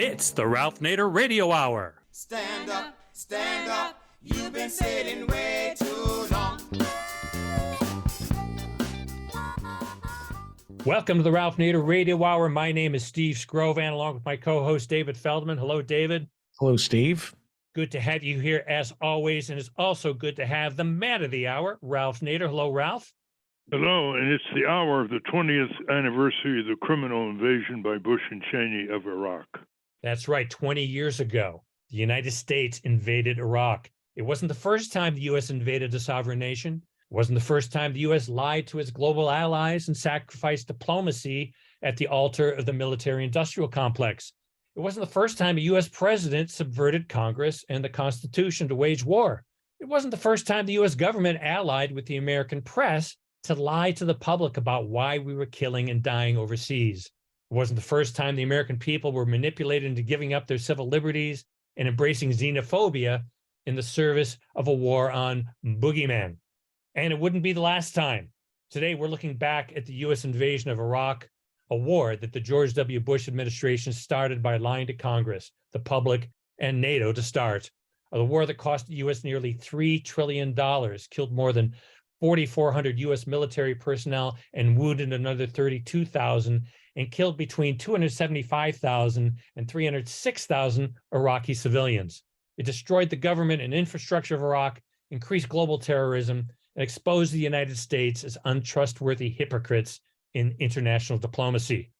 It's the Ralph Nader Radio Hour. Stand up, you've been sitting way too long. Welcome to the Ralph Nader Radio Hour. My name is Steve Scrovan, along with my co-host David Feldman. Hello, David. Hello, Steve. Good to have you here as always, and it's also good to have the man of the hour, Ralph Nader. Hello, Ralph. Hello, and it's the hour of the 20th anniversary of the criminal invasion by Bush and Cheney of Iraq. That's right. 20 years ago, the United States invaded Iraq. It wasn't the first time the U.S. invaded a sovereign nation. It wasn't the first time the U.S. lied to its global allies and sacrificed diplomacy at the altar of the military-industrial complex. It wasn't the first time a U.S. president subverted Congress and the Constitution to wage war. It wasn't the first time the U.S. government allied with the American press to lie to the public about why we were killing and dying overseas. It wasn't the first time the American people were manipulated into giving up their civil liberties and embracing xenophobia in the service of a war on boogeymen. And it wouldn't be the last time. Today, we're looking back at the U.S. invasion of Iraq, a war that the George W. Bush administration started by lying to Congress, the public, and NATO to start. A war that cost the U.S. nearly $3 trillion, killed more than 4,400 U.S. military personnel, and wounded another 32,000, and killed between 275,000 and 306,000 Iraqi civilians. It destroyed the government and infrastructure of Iraq, increased global terrorism, and exposed the United States as untrustworthy hypocrites in international diplomacy.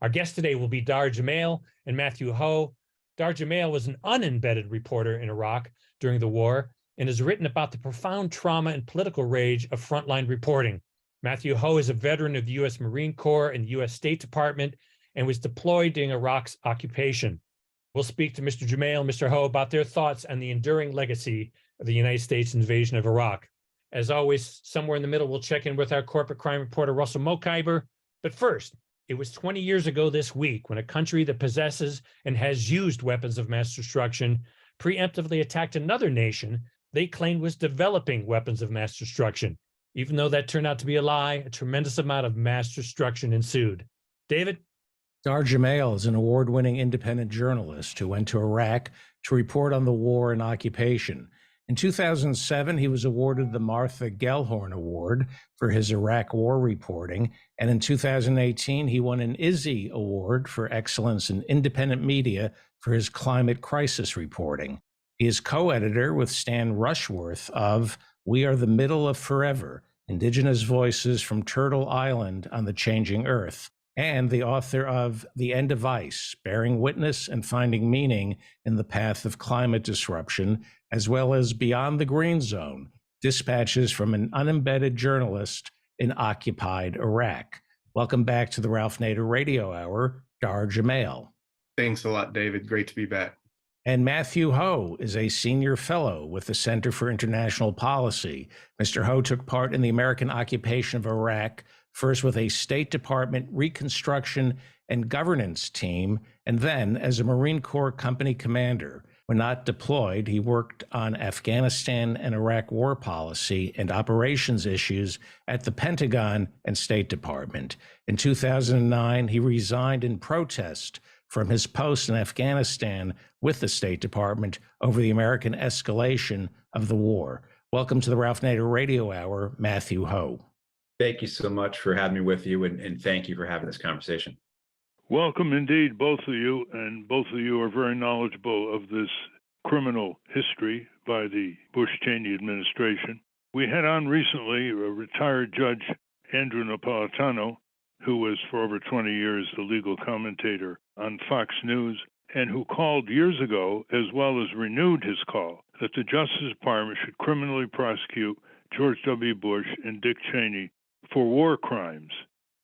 Our guests today will be Dahr Jamail and Matthew Ho. Dahr Jamail was an unembedded reporter in Iraq during the war and has written about the profound trauma and political rage of frontline reporting. Matthew Ho is a veteran of the U.S. Marine Corps and the U.S. State Department and was deployed during Iraq's occupation. We'll speak to Mr. Jamail and Mr. Ho about their thoughts on the enduring legacy of the United States invasion of Iraq. As always, somewhere in the middle, we'll check in with our corporate crime reporter, Russell Mokhiber. But first, it was 20 years ago this week when a country that possesses and has used weapons of mass destruction preemptively attacked another nation they claimed was developing weapons of mass destruction. Even though that turned out to be a lie, a tremendous amount of mass destruction ensued. David? Dahr Jamail is an award-winning independent journalist who went to Iraq to report on the war and occupation. In 2007, he was awarded the Martha Gellhorn Award for his Iraq war reporting, and in 2018, he won an IZZY Award for excellence in independent media for his climate crisis reporting. He is co-editor with Stan Rushworth of We Are the Middle of Forever, Indigenous Voices from Turtle Island on the Changing Earth, and the author of The End of Ice, Bearing Witness and Finding Meaning in the Path of Climate Disruption, as well as Beyond the Green Zone, Dispatches from an Unembedded Journalist in Occupied Iraq. Welcome back to the Ralph Nader Radio Hour, Dahr Jamail. Thanks a lot, David. Great to be back. And Matthew Ho is a senior fellow with the Center for International Policy. Mr. Ho took part in the American occupation of Iraq, first with a State Department reconstruction and governance team, and then as a Marine Corps company commander. When not deployed, he worked on Afghanistan and Iraq war policy and operations issues at the Pentagon and State Department. In 2009, he resigned in protest from his post in Afghanistan with the State Department over the American escalation of the war. Welcome to the Ralph Nader Radio Hour, Matthew Ho. Thank you so much for having me with you, and thank you for having this conversation. Welcome indeed, both of you, and both of you are very knowledgeable of this criminal history by the Bush-Cheney administration. We had on recently a retired judge, Andrew Napolitano, who was for over 20 years the legal commentator on Fox News, and who called years ago, as well as renewed his call, that the Justice Department should criminally prosecute George W. Bush and Dick Cheney for war crimes.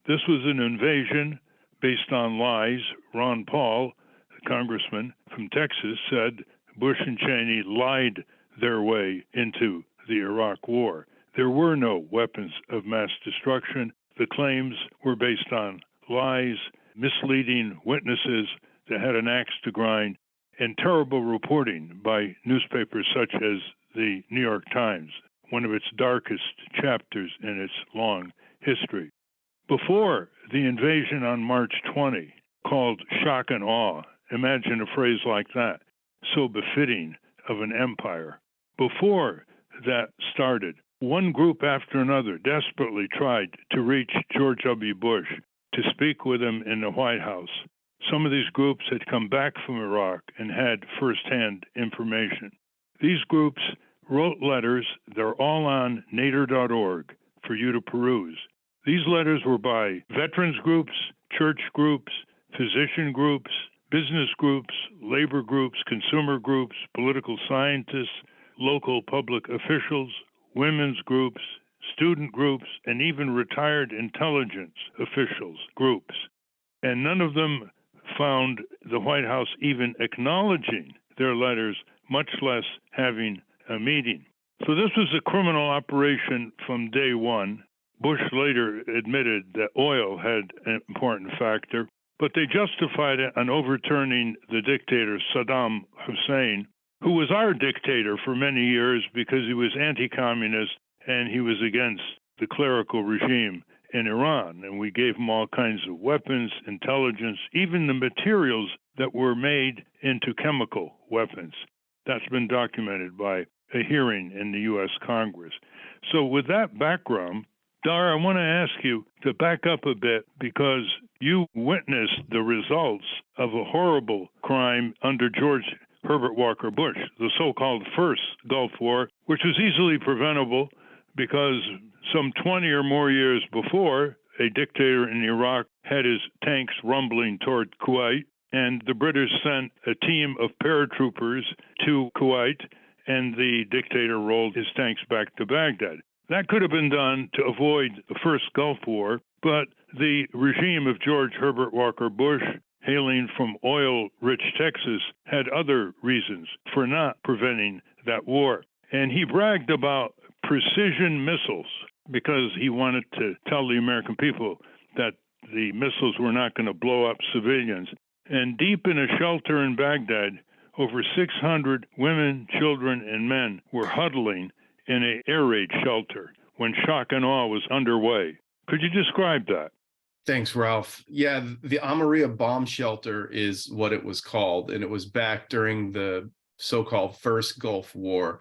This was an invasion based on lies. Ron Paul, the congressman from Texas, said Bush and Cheney lied their way into the Iraq War. There were no weapons of mass destruction. The claims were based on lies, misleading witnesses that had an axe to grind, and terrible reporting by newspapers such as the New York Times, one of its darkest chapters in its long history. Before the invasion on March 20, called shock and awe imagine a phrase like that, so befitting of an empire. Before that started, one group after another desperately tried to reach George W. Bush to speak with him in the White House. Some of these groups had come back from Iraq and had firsthand information. These groups wrote letters. They're all on nader.org for you to peruse. These letters were by veterans groups, church groups, physician groups, business groups, labor groups, consumer groups, political scientists, local public officials, women's groups, student groups, and even retired intelligence officials groups. And none of them found the White House even acknowledging their letters, much less having a meeting. So this was a criminal operation from day one. Bush later admitted that oil had an important factor, but they justified it on overturning the dictator Saddam Hussein, who was our dictator for many years because he was anti-communist and he was against the clerical regime in Iran. And we gave him all kinds of weapons, intelligence, even the materials that were made into chemical weapons. That's been documented by a hearing in the U.S. Congress. So with that background, Dahr, I want to ask you to back up a bit because you witnessed the results of a horrible crime under George Herbert Walker Bush, the so-called first Gulf War, which was easily preventable because some 20 or more years before, a dictator in Iraq had his tanks rumbling toward Kuwait, and the British sent a team of paratroopers to Kuwait, and the dictator rolled his tanks back to Baghdad. That could have been done to avoid the first Gulf War, but the regime of George Herbert Walker Bush, hailing from oil-rich Texas, had other reasons for not preventing that war. And he bragged about precision missiles because he wanted to tell the American people that the missiles were not going to blow up civilians. And deep in a shelter in Baghdad, over 600 women, children, and men were huddling in an air raid shelter when shock and awe was underway. Could you describe that? Thanks, Ralph. Yeah, the Amaria bomb shelter is what it was called. And it was back during the so-called first Gulf War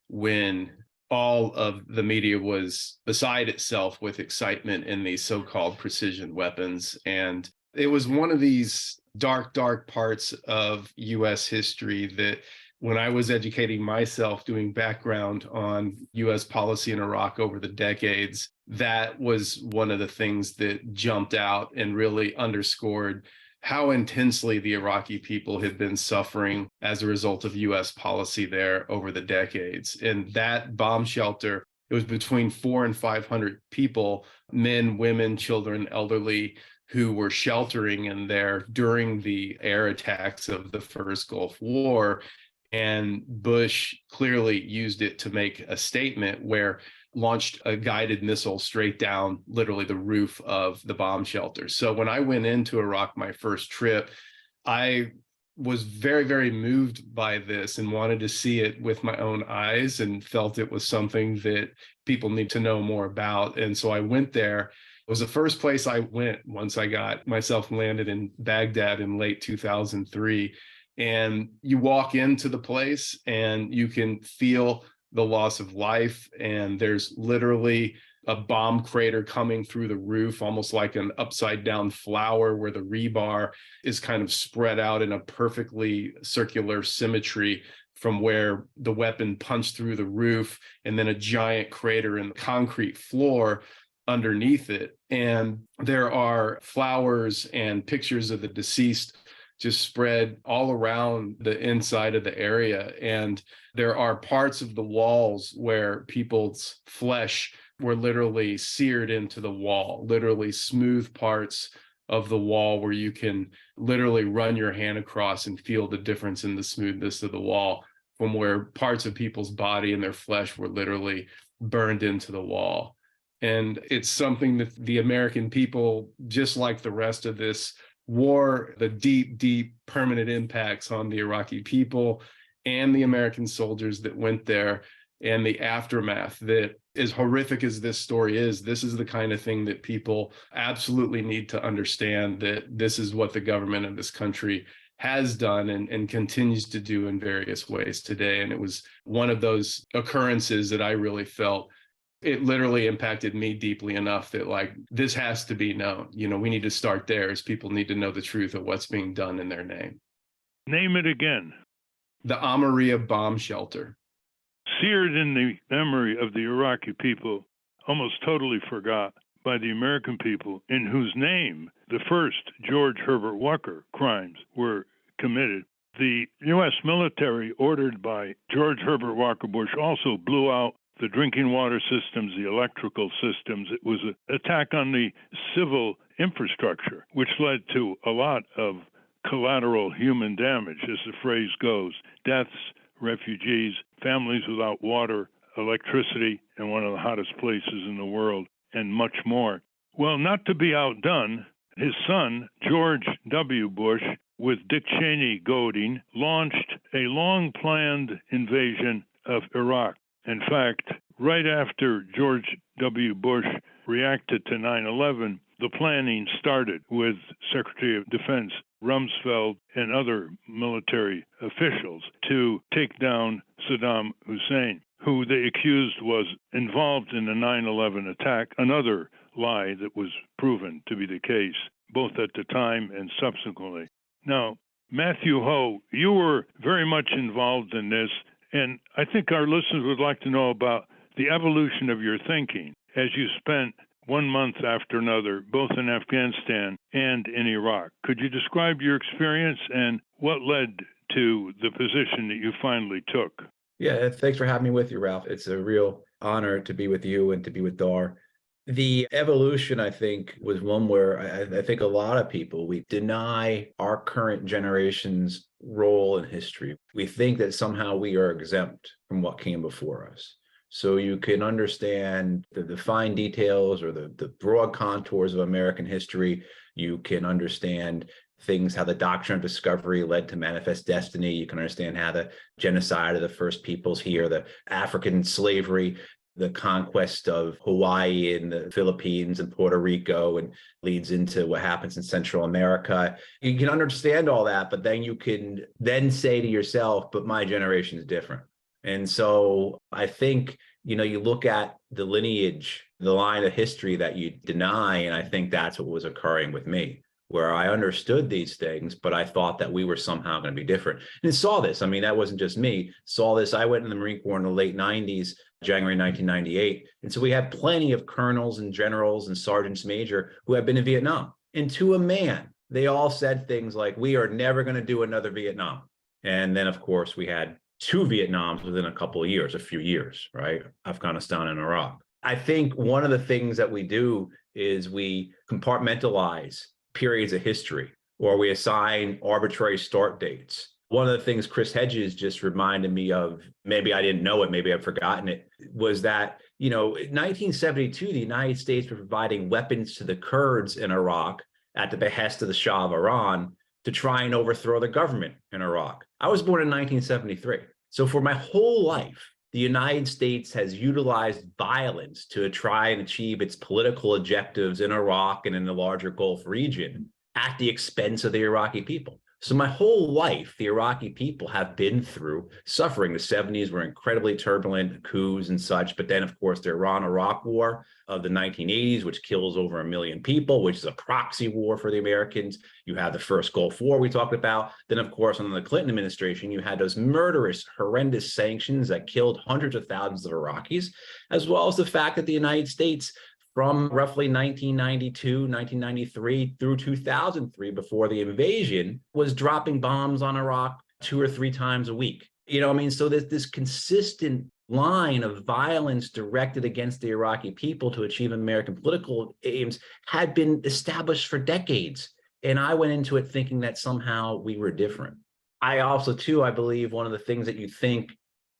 when all of the media was beside itself with excitement in these so-called precision weapons. And it was one of these dark, dark parts of U.S. history that when I was educating myself, doing background on U.S. policy in Iraq over the decades, that was one of the things that jumped out and really underscored how intensely the Iraqi people had been suffering as a result of U.S. policy there over the decades. And that bomb shelter, it was between 400 and 500 people, men, women, children, elderly, who were sheltering in there during the air attacks of the first Gulf War. And Bush clearly used it to make a statement where launched a guided missile straight down literally the roof of the bomb shelter. So when I went into Iraq my first trip, I was very, very moved by this and wanted to see it with my own eyes and felt it was something that people need to know more about. And so I went there. It was the first place I went once I got myself landed in Baghdad in late 2003. And you walk into the place and you can feel the loss of life. And there's literally a bomb crater coming through the roof, almost like an upside down flower where the rebar is kind of spread out in a perfectly circular symmetry from where the weapon punched through the roof, and then a giant crater in the concrete floor underneath it. And there are flowers and pictures of the deceased just spread all around the inside of the area. And there are parts of the walls where people's flesh were literally seared into the wall, literally smooth parts of the wall where you can literally run your hand across and feel the difference in the smoothness of the wall from where parts of people's body and their flesh were literally burned into the wall. And it's something that the American people, just like the rest of this war, the deep, deep permanent impacts on the Iraqi people and the American soldiers that went there, and the aftermath that, as horrific as this story is, this is the kind of thing that people absolutely need to understand, that this is what the government of this country has done and continues to do in various ways today. And it was one of those occurrences that I really felt it literally impacted me deeply enough that like, this has to be known. We need to start there as people need to know the truth of what's being done in their name. Name it again. The Amaria bomb shelter. Seared in the memory of the Iraqi people, almost totally forgot by the American people, in whose name the first George Herbert Walker crimes were committed. The U.S. military, ordered by George Herbert Walker Bush, also blew out the drinking water systems, the electrical systems. It was an attack on the civil infrastructure, which led to a lot of collateral human damage, as the phrase goes: deaths, refugees, families without water, electricity in one of the hottest places in the world, and much more. Well, not to be outdone, his son, George W. Bush, with Dick Cheney goading, launched a long-planned invasion of Iraq. In fact, right after George W. Bush reacted to 9/11, the planning started with Secretary of Defense Rumsfeld and other military officials to take down Saddam Hussein, who they accused was involved in the 9/11 attack, another lie that was proven to be the case, both at the time and subsequently. Now, Matthew Ho, you were very much involved in this, and I think our listeners would like to know about the evolution of your thinking as you spent 1 month after another, both in Afghanistan and in Iraq. Could you describe your experience and what led to the position that you finally took? Yeah, thanks for having me with you, Ralph. It's a real honor to be with you and to be with Dahr. The evolution, I think, was one where I think a lot of people, we deny our current generation's role in history. We think that somehow we are exempt from what came before us. So you can understand the fine details or the broad contours of American history. You can understand things, how the doctrine of discovery led to manifest destiny. You can understand how the genocide of the first peoples here, the African slavery, the conquest of Hawaii and the Philippines and Puerto Rico, and leads into what happens in Central America. You can understand all that, but then you can then say to yourself, but my generation is different. And so I think, you look at the lineage, the line of history that you deny, and I think that's what was occurring with me, where I understood these things, but I thought that we were somehow going to be different. And saw this. I mean, that wasn't just me. Saw this. I went in the Marine Corps in the late 90s, January 1998. And so we have plenty of colonels and generals and sergeants major who have been in Vietnam. And to a man, they all said things like, we are never going to do another Vietnam. And then, of course, we had 2 Vietnams within a few years, right? Afghanistan and Iraq. I think one of the things that we do is we compartmentalize periods of history, or we assign arbitrary start dates. One of the things Chris Hedges just reminded me of, maybe I didn't know it, maybe I've forgotten it, was that, in 1972, the United States was providing weapons to the Kurds in Iraq at the behest of the Shah of Iran to try and overthrow the government in Iraq. I was born in 1973. So for my whole life, the United States has utilized violence to try and achieve its political objectives in Iraq and in the larger Gulf region at the expense of the Iraqi people. So my whole life, the Iraqi people have been through suffering. The 70s were incredibly turbulent, coups and such. But then, of course, the Iran-Iraq war of the 1980s, which kills over 1 million people, which is a proxy war for the Americans. You have the first Gulf War we talked about. Then, of course, under the Clinton administration, you had those murderous, horrendous sanctions that killed hundreds of thousands of Iraqis, as well as the fact that the United States, from roughly 1992, 1993 through 2003, before the invasion, was dropping bombs on Iraq 2 or 3 times a week. So there's this consistent line of violence directed against the Iraqi people to achieve American political aims had been established for decades. And I went into it thinking that somehow we were different. I also, too, I believe one of the things that you think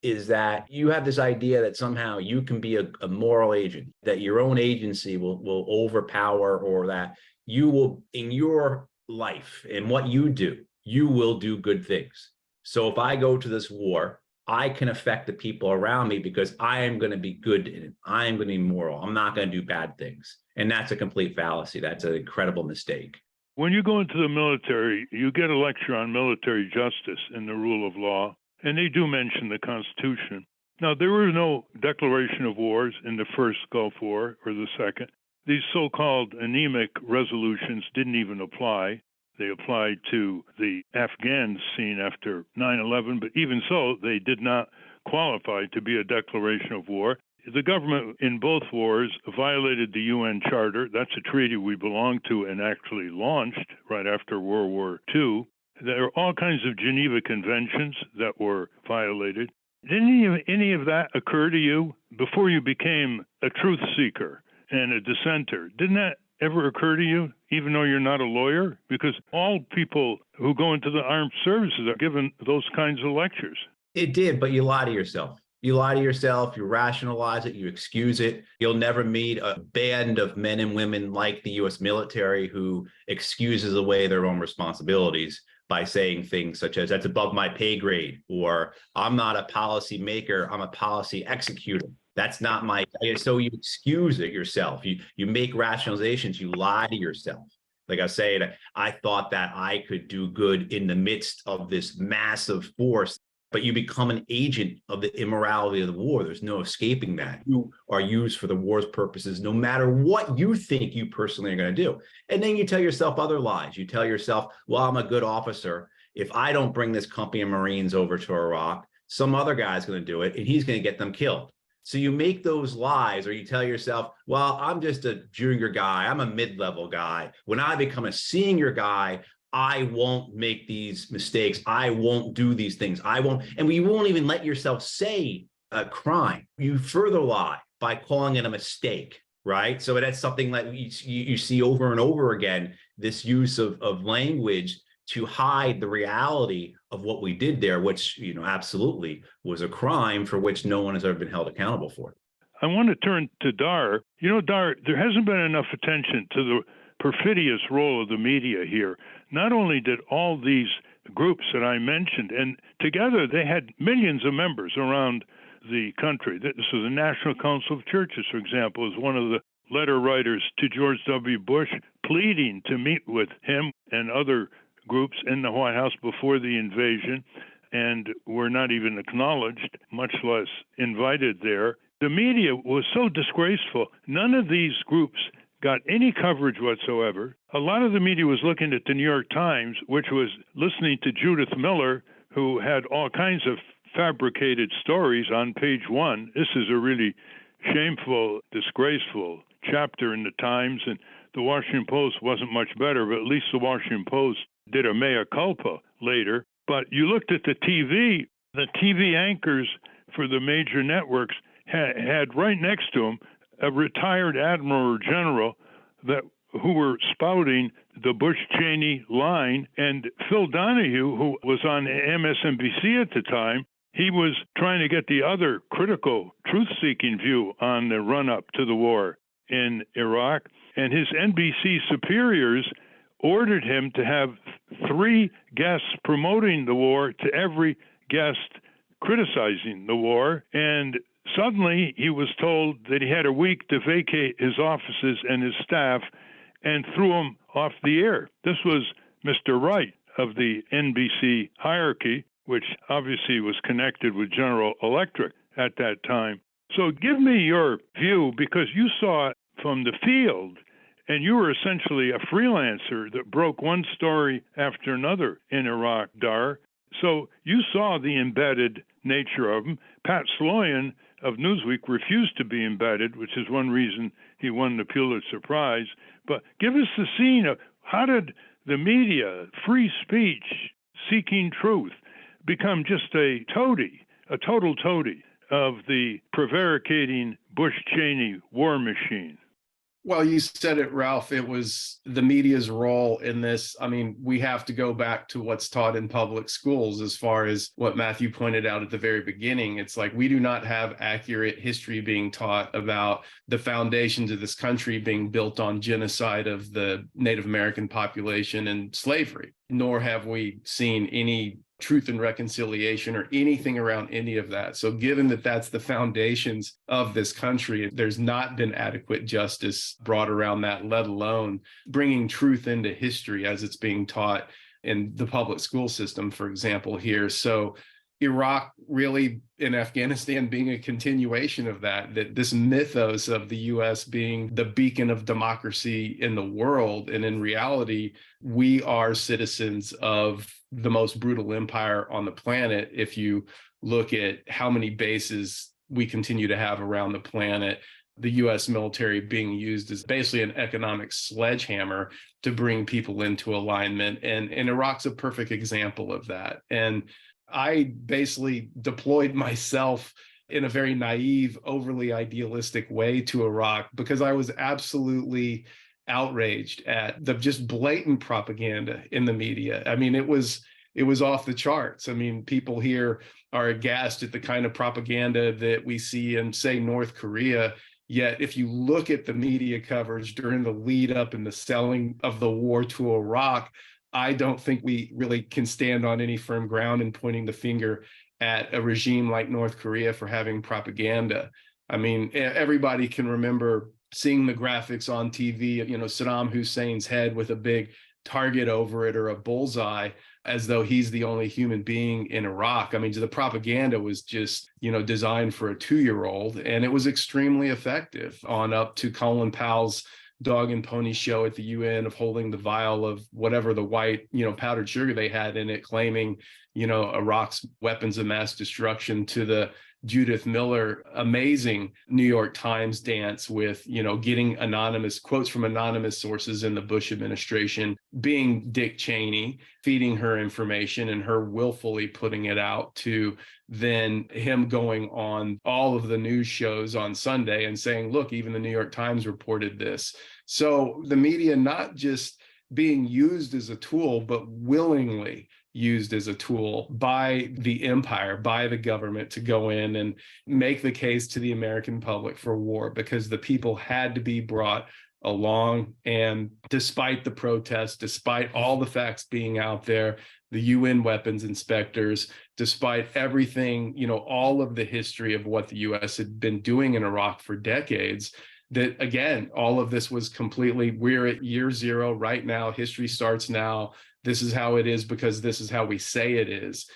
is that you have this idea that somehow you can be a moral agent, that your own agency will overpower, or that you will, in your life and what you do, you will do good things. So if I go to this war, I can affect the people around me because I am going to be good in it. I am going to be moral. I'm not going to do bad things. And that's a complete fallacy. That's an incredible mistake. When you go into the military, you get a lecture on military justice and the rule of law, and they do mention the Constitution. Now, there were no declaration of wars in the first Gulf War or the second. These so-called anemic resolutions didn't even apply. They applied to the Afghan scene after 9/11, but even so, they did not qualify to be a declaration of war. The government in both wars violated the UN Charter. That's a treaty we belonged to and actually launched right after World War II. There are all kinds of Geneva Conventions that were violated. Didn't any of that occur to you before you became a truth seeker and a dissenter? Didn't that ever occur to you, even though you're not a lawyer? Because all people who go into the armed services are given those kinds of lectures. It did, but you lie to yourself. You lie to yourself, you rationalize it, you excuse it. You'll never meet a band of men and women like the US military who excuses away their own responsibilities by saying things such as, that's above my pay grade, or I'm not a policy maker, I'm a policy executor. That's not my, so you excuse it yourself. You make rationalizations, you lie to yourself. Like I was saying, I thought that I could do good in the midst of this massive force, but you become an agent of the immorality of the war. There's no escaping that. You are used for the war's purposes, no matter what you think you personally are going to do. And then you tell yourself other lies. You tell yourself, well, I'm a good officer. If I don't bring this company of Marines over to Iraq, some other guy's going to do it, and he's going to get them killed. So you make those lies, or you tell yourself, well, I'm just a junior guy. I'm a mid-level guy. When I become a senior guy, I won't make these mistakes. I won't do these things. I won't. And you won't even let yourself say a crime. You further lie by calling it a mistake, right? So that's something that you see over and over again, this use of language to hide the reality of what we did there, which, absolutely was a crime for which no one has ever been held accountable for. I want to turn to Dahr. Dahr, there hasn't been enough attention to the perfidious role of the media here. Not only did all these groups that I mentioned, and together they had millions of members around the country. This is the National Council of Churches, for example, is one of the letter writers to George W. Bush pleading to meet with him and other groups in the White House before the invasion, and were not even acknowledged, much less invited there. The media was so disgraceful. None of these groups got any coverage whatsoever. A lot of the media was looking at the New York Times, which was listening to Judith Miller, who had all kinds of fabricated stories on page one. This is a really shameful, disgraceful chapter in the Times, and the Washington Post wasn't much better, but at least the Washington Post did a mea culpa later. But you looked at the TV anchors for the major networks had right next to them a retired admiral or general who were spouting the Bush-Cheney line. And Phil Donahue, who was on MSNBC at the time, he was trying to get the other critical, truth-seeking view on the run-up to the war in Iraq. And his NBC superiors ordered him to have 3 guests promoting the war to every guest criticizing the war. And suddenly, he was told that he had a week to vacate his offices and his staff, and threw him off the air. This was Mr. Wright of the NBC hierarchy, which obviously was connected with General Electric at that time. So give me your view, because you saw it from the field, and you were essentially a freelancer that broke one story after another in Iraq, Dahr. So you saw the embedded nature of them. Pat Sloyan of Newsweek refused to be embedded, which is one reason he won the Pulitzer Prize. But give us the scene of how did the media, free speech, seeking truth, become just a total toady of the prevaricating Bush-Cheney war machine? Well, you said it, Ralph. It was the media's role in this. I mean, we have to go back to what's taught in public schools as far as what Matthew pointed out at the very beginning. It's like we do not have accurate history being taught about the foundations of this country being built on genocide of the Native American population and slavery, nor have we seen any Truth and Reconciliation or anything around any of that. So given that that's the foundations of this country, there's not been adequate justice brought around that, let alone bringing truth into history as it's being taught in the public school system, for example, here. So Iraq really, in Afghanistan, being a continuation of that this mythos of the US being the beacon of democracy in the world. And in reality, we are citizens of the most brutal empire on the planet. If you look at how many bases we continue to have around the planet, the US military being used as basically an economic sledgehammer to bring people into alignment. And Iraq's a perfect example of that. And I basically deployed myself in a very naive, overly idealistic way to Iraq because I was absolutely outraged at the just blatant propaganda in the media. I mean, it was off the charts. I mean, people here are aghast at the kind of propaganda that we see in, say, North Korea. Yet, if you look at the media coverage during the lead up and the selling of the war to Iraq, I don't think we really can stand on any firm ground in pointing the finger at a regime like North Korea for having propaganda. I mean, everybody can remember seeing the graphics on TV, Saddam Hussein's head with a big target over it or a bullseye, as though he's the only human being in Iraq. I mean, the propaganda was just, designed for a 2-year-old, and it was extremely effective on up to Colin Powell's dog and pony show at the UN of holding the vial of whatever the white, powdered sugar they had in it, claiming, Iraq's weapons of mass destruction, to the Judith Miller amazing New York Times dance with, getting anonymous quotes from anonymous sources in the Bush administration, being Dick Cheney, feeding her information and her willfully putting it out, to then him going on all of the news shows on Sunday and saying, look, even the New York Times reported this. So the media not just being used as a tool, but willingly used as a tool by the empire, by the government, to go in and make the case to the American public for war, because the people had to be brought along. And despite the protests, despite all the facts being out there, the UN weapons inspectors, despite everything, all of the history of what the US had been doing in Iraq for decades, that again, all of this was completely, we're at year zero right now. History starts now. This is how it is because this is how we say it is.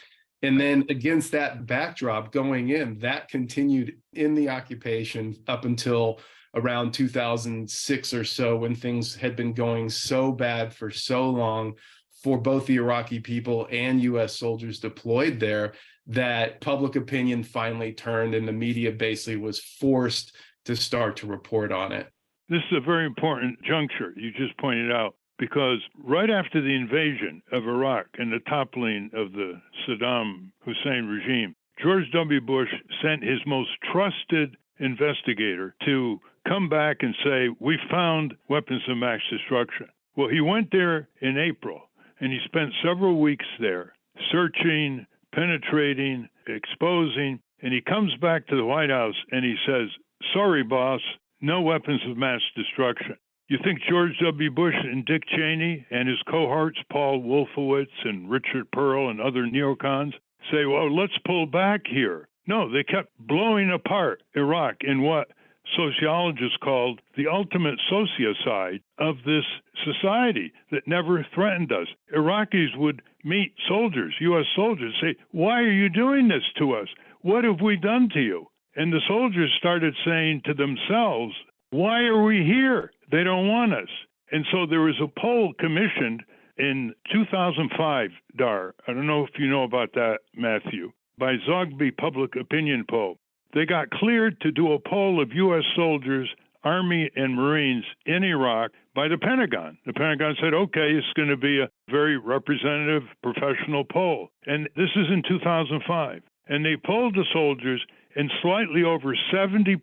And then against that backdrop going in, that continued in the occupation up until around 2006 or so, when things had been going so bad for so long for both the Iraqi people and US soldiers deployed there, that public opinion finally turned and the media basically was forced to start to report on it. This is a very important juncture you just pointed out, because right after the invasion of Iraq and the toppling of the Saddam Hussein regime, George W. Bush sent his most trusted investigator to come back and say, we found weapons of mass destruction. Well, he went there in April, and he spent several weeks there searching, penetrating, exposing, and he comes back to the White House and he says, sorry, boss, no weapons of mass destruction. You think George W. Bush and Dick Cheney and his cohorts, Paul Wolfowitz and Richard Pearl and other neocons, say, well, let's pull back here? No, they kept blowing apart Iraq in what sociologists called the ultimate sociocide of this society that never threatened us. Iraqis would meet soldiers, U.S. soldiers, say, why are you doing this to us? What have we done to you? And the soldiers started saying to themselves, why are we here? They don't want us. And so there was a poll commissioned in 2005, Dahr. I don't know if you know about that, Matthew, by Zogby Public Opinion Poll. They got cleared to do a poll of U.S. soldiers, Army, and Marines in Iraq by the Pentagon. The Pentagon said, okay, it's going to be a very representative, professional poll. And this is in 2005. And they polled the soldiers, and slightly over 70%,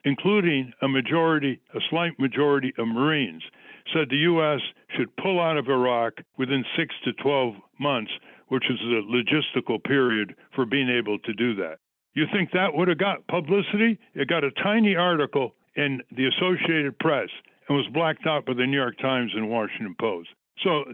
including a slight majority of Marines, said the U.S. should pull out of Iraq within 6 to 12 months, which is the logistical period for being able to do that. You think that would have got publicity? It got a tiny article in the Associated Press and was blacked out by the New York Times and Washington Post. So,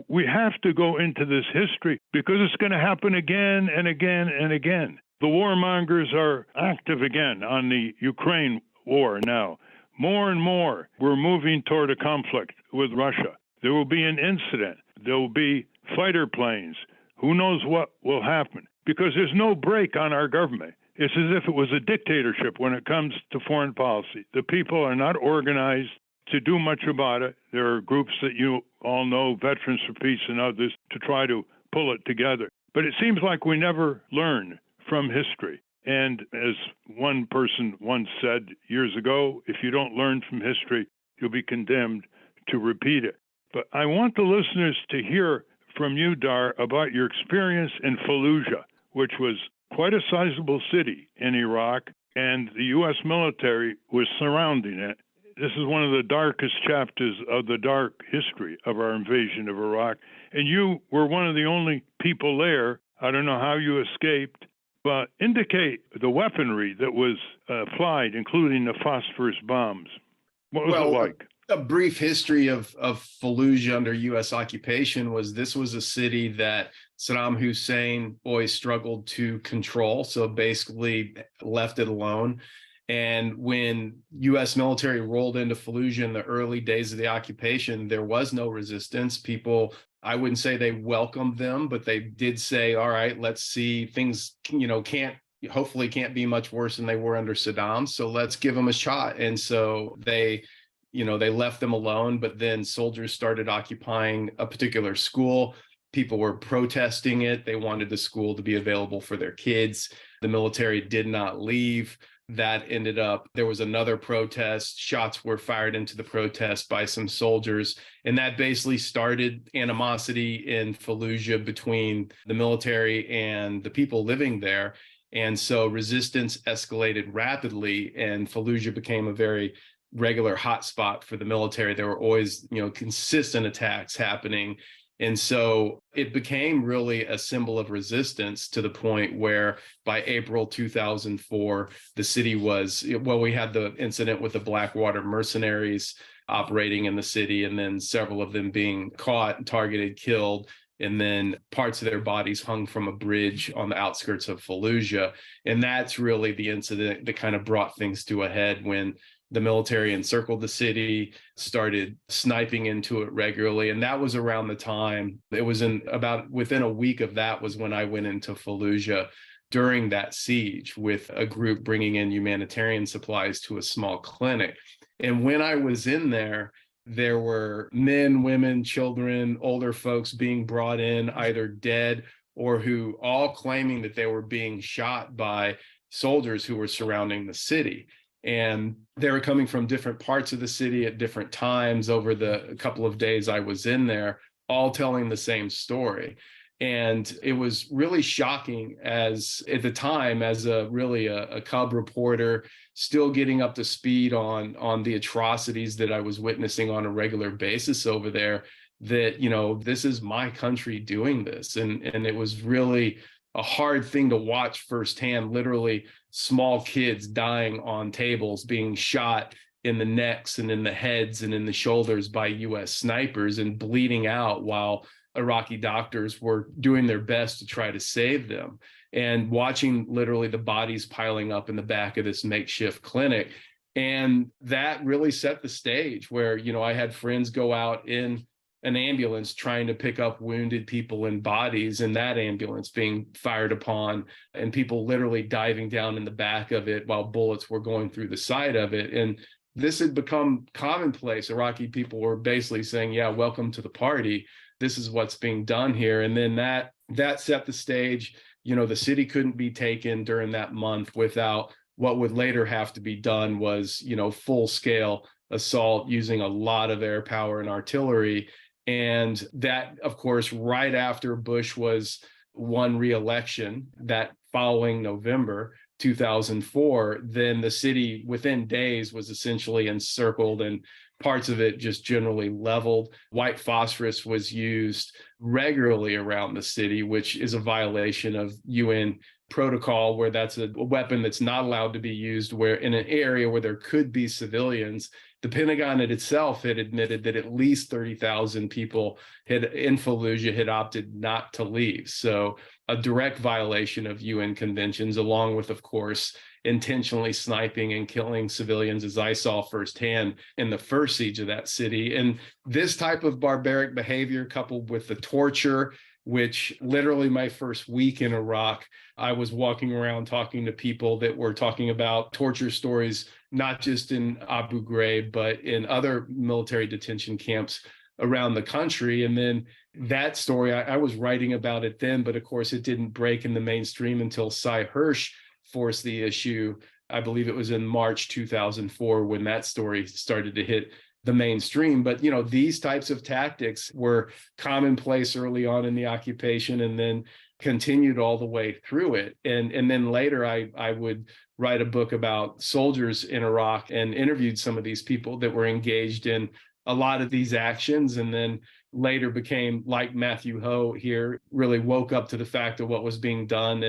we have to go into this history because it's going to happen again and again and again. The warmongers are active again on the Ukraine war now. More and more, we're moving toward a conflict with Russia. There will be an incident. There will be fighter planes. Who knows what will happen? Because there's no break on our government. It's as if it was a dictatorship when it comes to foreign policy. The people are not organized to do much about it. There are groups that you all know, Veterans for Peace and others, to try to pull it together. But it seems like we never learn from history. And as one person once said years ago, if you don't learn from history, you'll be condemned to repeat it. But I want the listeners to hear from you, Dahr, about your experience in Fallujah, which was quite a sizable city in Iraq, and the U.S. military was surrounding it. This is one of the darkest chapters of the dark history of our invasion of Iraq. And you were one of the only people there. I don't know how you escaped, but indicate the weaponry that was applied, including the phosphorus bombs. What was it like? A brief history of Fallujah under U.S. occupation was this was a city that Saddam Hussein always struggled to control, so basically left it alone. And when U.S. military rolled into Fallujah in the early days of the occupation, there was no resistance. People, I wouldn't say they welcomed them, but they did say, all right, let's see, things, hopefully can't be much worse than they were under Saddam. So let's give them a shot. And so they left them alone, but then soldiers started occupying a particular school. People were protesting it. They wanted the school to be available for their kids. The military did not leave. That ended up, there was another protest. Shots were fired into the protest by some soldiers. And that basically started animosity in Fallujah between the military and the people living there. And so resistance escalated rapidly, and Fallujah became a very regular hotspot for the military. There were always, consistent attacks happening. And so it became really a symbol of resistance to the point where by April 2004, the city was, we had the incident with the Blackwater mercenaries operating in the city, and then several of them being caught, targeted, killed, and then parts of their bodies hung from a bridge on the outskirts of Fallujah. And that's really the incident that kind of brought things to a head when the military encircled the city, started sniping into it regularly. And that was around the time, it was within a week of that was when I went into Fallujah during that siege with a group bringing in humanitarian supplies to a small clinic. And when I was in there, there were men, women, children, older folks being brought in, either dead or who all claiming that they were being shot by soldiers who were surrounding the city. And they were coming from different parts of the city at different times over the couple of days I was in there, all telling the same story. And it was really shocking as at the time, as a cub reporter, still getting up to speed on the atrocities that I was witnessing on a regular basis over there, that, this is my country doing this. And it was really a hard thing to watch firsthand, literally small kids dying on tables, being shot in the necks and in the heads and in the shoulders by U.S. snipers and bleeding out while Iraqi doctors were doing their best to try to save them, and watching literally the bodies piling up in the back of this makeshift clinic. And that really set the stage where, I had friends go out in an ambulance trying to pick up wounded people and bodies, and that ambulance being fired upon, and people literally diving down in the back of it while bullets were going through the side of it. And this had become commonplace. Iraqi people were basically saying, yeah, welcome to the party. This is what's being done here. And then that set the stage. The city couldn't be taken during that month without what would later have to be done was, full scale assault using a lot of air power and artillery. And that, of course, right after Bush won re-election, that following November 2004, then the city within days was essentially encircled and parts of it just generally leveled. White phosphorus was used regularly around the city, which is a violation of UN protocol where that's a weapon that's not allowed to be used, where in an area where there could be civilians. The Pentagon itself had admitted that at least 30,000 people in Fallujah had opted not to leave. So a direct violation of UN conventions, along with, of course, intentionally sniping and killing civilians, as I saw firsthand in the first siege of that city. And this type of barbaric behavior, coupled with the torture, which literally my first week in Iraq, I was walking around talking to people that were talking about torture stories, not just in Abu Ghraib, but in other military detention camps around the country. And then that story, I was writing about it then, but of course it didn't break in the mainstream until Cy Hirsch forced the issue. I believe it was in March 2004 when that story started to hit the mainstream. But, you know, these types of tactics were commonplace early on in the occupation and then continued all the way through it. And then later I would write a book about soldiers in Iraq and interviewed some of these people that were engaged in a lot of these actions, and then later became, like Matthew Ho here, really woke up to the fact of what was being done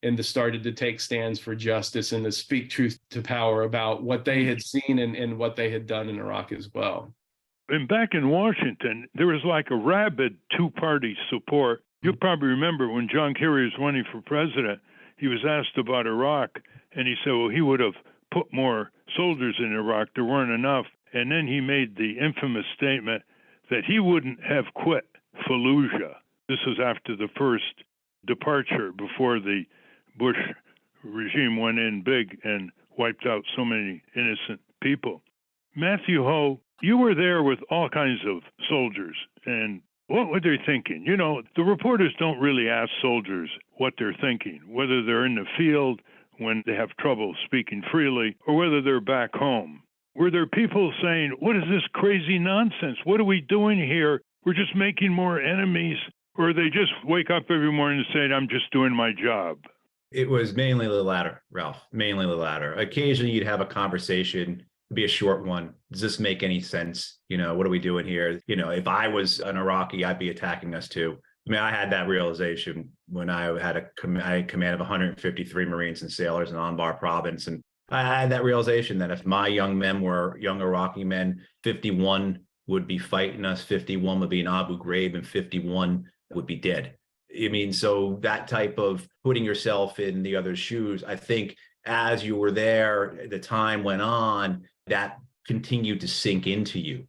and started to take stands for justice and to speak truth to power about what they had seen and what they had done in Iraq as well. And back in Washington, there was like a rabid two-party support. You probably remember when John Kerry was running for president, he was asked about Iraq, and he said, well, he would have put more soldiers in Iraq. There weren't enough. And then he made the infamous statement that he wouldn't have quit Fallujah. This was after the first departure, before the Bush regime went in big and wiped out so many innocent people. Matthew Ho, you were there with all kinds of soldiers, and what were they thinking? You know, the reporters don't really ask soldiers what they're thinking, whether they're in the field when they have trouble speaking freely or whether they're back home. Were there people saying, what is this crazy nonsense? What are we doing here? We're just making more enemies. Or they just wake up every morning and say, I'm just doing my job? It was mainly the latter, Ralph, mainly the latter. Occasionally you'd have a conversation, it'd be a short one. Does this make any sense? You know, what are we doing here? You know, if I was an Iraqi, I'd be attacking us too. I mean, I had that realization when I had command of 153 Marines and sailors in Anbar province. And I had that realization that if my young men were young Iraqi men, 51 would be fighting us, 51 would be in Abu Ghraib, and 51 would be dead. I mean, so that type of putting yourself in the other's shoes, I think as you were there, the time went on, that continued to sink into you.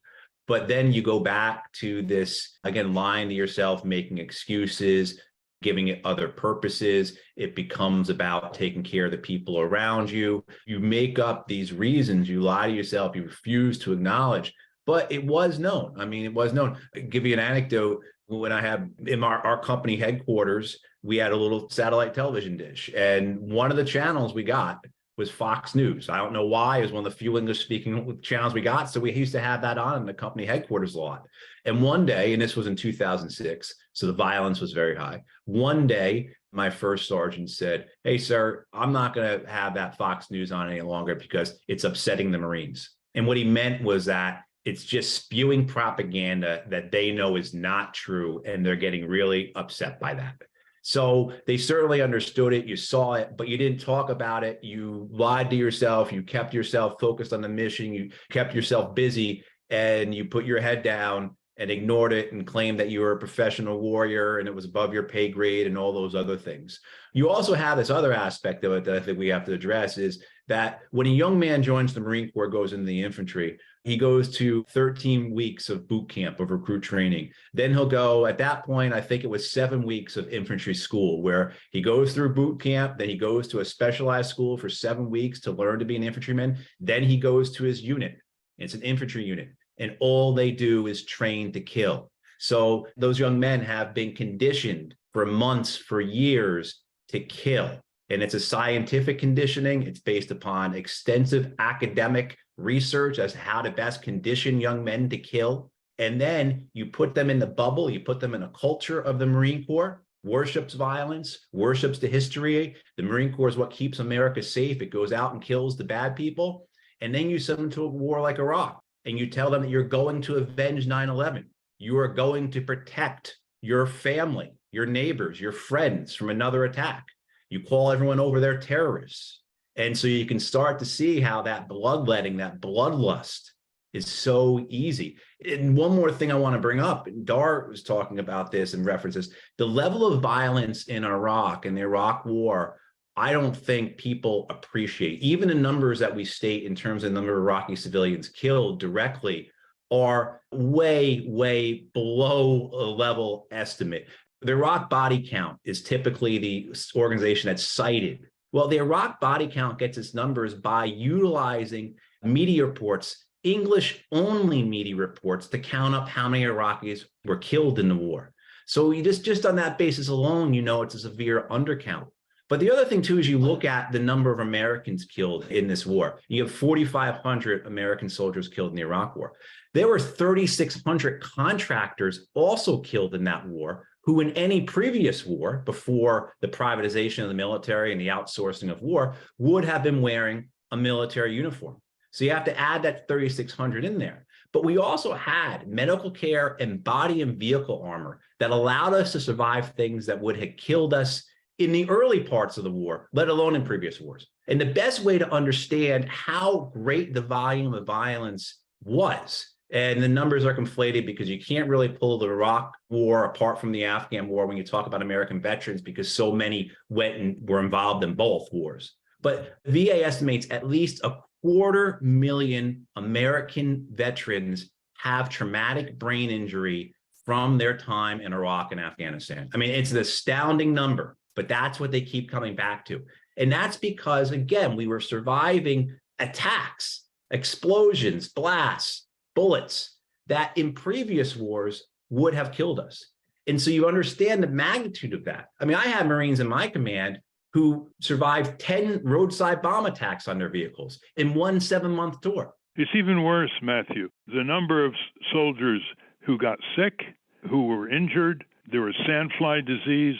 But then you go back to this, again, lying to yourself, making excuses, giving it other purposes. It becomes about taking care of the people around you. You make up these reasons, you lie to yourself, you refuse to acknowledge, but it was known. I mean, it was known. I'll give you an anecdote. When I had in our company headquarters, we had a little satellite television dish, and one of the channels we got was Fox News. I don't know why. It was one of the few English-speaking channels we got, so we used to have that on in the company headquarters a lot. And one day, and this was in 2006, so the violence was very high. One day, my first sergeant said, hey, sir, I'm not going to have that Fox News on any longer because it's upsetting the Marines. And what he meant was that it's just spewing propaganda that they know is not true, and they're getting really upset by that. So they certainly understood it. You saw it, but you didn't talk about it. You lied to yourself. You kept yourself focused on the mission. You kept yourself busy, and you put your head down and ignored it and claimed that you were a professional warrior and it was above your pay grade and all those other things. You also have this other aspect of it that I think we have to address, is that when a young man joins the Marine Corps, goes into the infantry, he goes to 13 weeks of boot camp of recruit training. Then he'll go, at that point, I think it was 7 weeks of infantry school, where he goes through boot camp, then he goes to a specialized school for 7 weeks to learn to be an infantryman. Then he goes to his unit. It's an infantry unit, and all they do is train to kill. So those young men have been conditioned for months, for years, to kill. And it's a scientific conditioning. It's based upon extensive academic research as to how to best condition young men to kill. And then you put them in the bubble, you put them in a culture of the Marine Corps, worships violence, worships the history. The Marine Corps is what keeps America safe. It goes out and kills the bad people. And then you send them to a war like Iraq, and you tell them that you're going to avenge 9/11. You are going to protect your family, your neighbors, your friends from another attack. You call everyone over there terrorists. And so you can start to see how that bloodletting, that bloodlust is so easy. And one more thing I want to bring up, and Dahr was talking about this in references, the level of violence in Iraq and the Iraq war, I don't think people appreciate. Even the numbers that we state in terms of the number of Iraqi civilians killed directly are way, way below a level estimate. The Iraq body count is typically the organization that's cited. Well, the Iraq body count gets its numbers by utilizing media reports, English-only media reports, to count up how many Iraqis were killed in the war. So you just on that basis alone, you know it's a severe undercount. But the other thing, too, is you look at the number of Americans killed in this war. You have 4,500 American soldiers killed in the Iraq war. There were 3,600 contractors also killed in that war, who in any previous war, before the privatization of the military and the outsourcing of war, would have been wearing a military uniform. So you have to add that 3,600 in there. But we also had medical care and body and vehicle armor that allowed us to survive things that would have killed us in the early parts of the war, let alone in previous wars. And the best way to understand how great the volume of violence was, and the numbers are conflated because you can't really pull the Iraq war apart from the Afghan war when you talk about American veterans, because so many went and were involved in both wars. But VA estimates at least 250,000 American veterans have traumatic brain injury from their time in Iraq and Afghanistan. I mean, it's an astounding number, but that's what they keep coming back to. And that's because, again, we were surviving attacks, explosions, blasts, bullets that in previous wars would have killed us. And so you understand the magnitude of that. I mean, I had Marines in my command who survived 10 roadside bomb attacks on their vehicles in one 7-month tour. It's even worse, Matthew. The number of soldiers who got sick, who were injured, there was sandfly disease,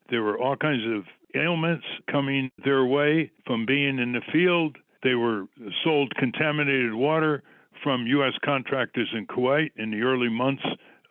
there were all kinds of ailments coming their way from being in the field. They were sold contaminated water from U.S. contractors in Kuwait in the early months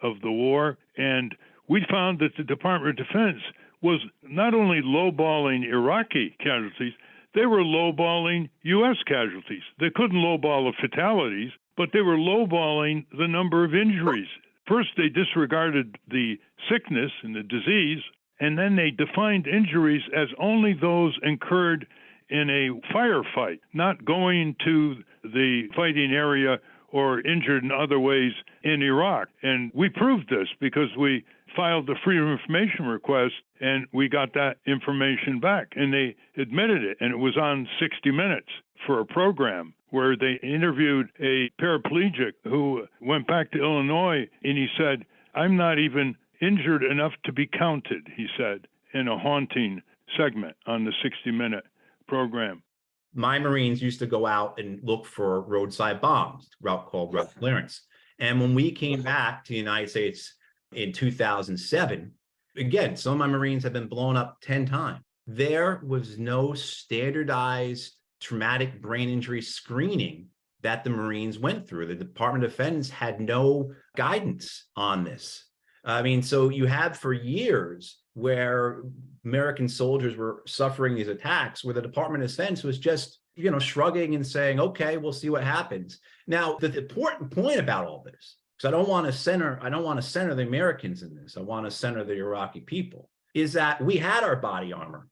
of the war. And we found that the Department of Defense was not only lowballing Iraqi casualties, they were lowballing U.S. casualties. They couldn't lowball the fatalities, but they were lowballing the number of injuries. First, they disregarded the sickness and the disease, and then they defined injuries as only those incurred in a firefight, not going to the fighting area or injured in other ways in Iraq. And we proved this because we filed the Freedom of Information request and we got that information back, and they admitted it. And it was on 60 Minutes for a program where they interviewed a paraplegic who went back to Illinois, and he said, "I'm not even injured enough to be counted," he said, in a haunting segment on the 60-minute program. My Marines used to go out and look for roadside bombs, called route clearance. And when we came back to the United States in 2007, again, some of my Marines have been blown up 10 times. There was no standardized traumatic brain injury screening that the Marines went through. The Department of Defense had no guidance on this. I mean, so you had for years where American soldiers were suffering these attacks where the Department of Defense was just, shrugging and saying, okay, we'll see what happens. Now, the important point about all this, because I don't want to center the Americans in this, I want to center the Iraqi people, is that we had our body armor.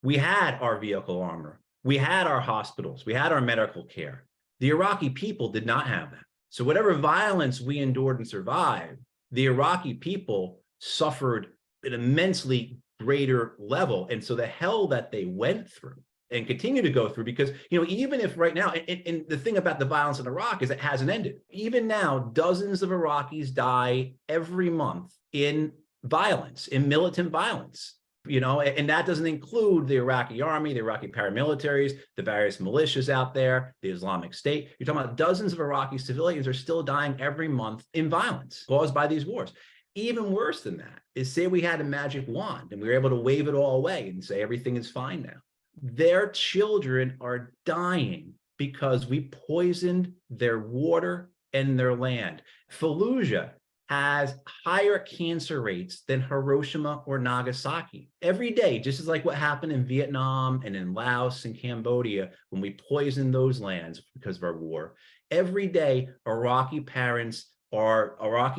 We had our vehicle armor. We had our hospitals. We had our medical care. The Iraqi people did not have that. So whatever violence we endured and survived, the Iraqi people suffered an immensely greater level. And so the hell that they went through and continue to go through, because, even if right now, and the thing about the violence in Iraq is it hasn't ended. Even now, dozens of Iraqis die every month in violence, in militant violence. And that doesn't include the Iraqi army, the Iraqi paramilitaries, the various militias out there, the Islamic State. You're talking about dozens of Iraqi civilians are still dying every month in violence caused by these wars. Even worse than that is, say we had a magic wand and we were able to wave it all away and say everything is fine now. Their children are dying because we poisoned their water and their land. Fallujah has higher cancer rates than Hiroshima or Nagasaki. Every day, just as like what happened in Vietnam and in Laos and Cambodia, when we poisoned those lands because of our war, every day, Iraqi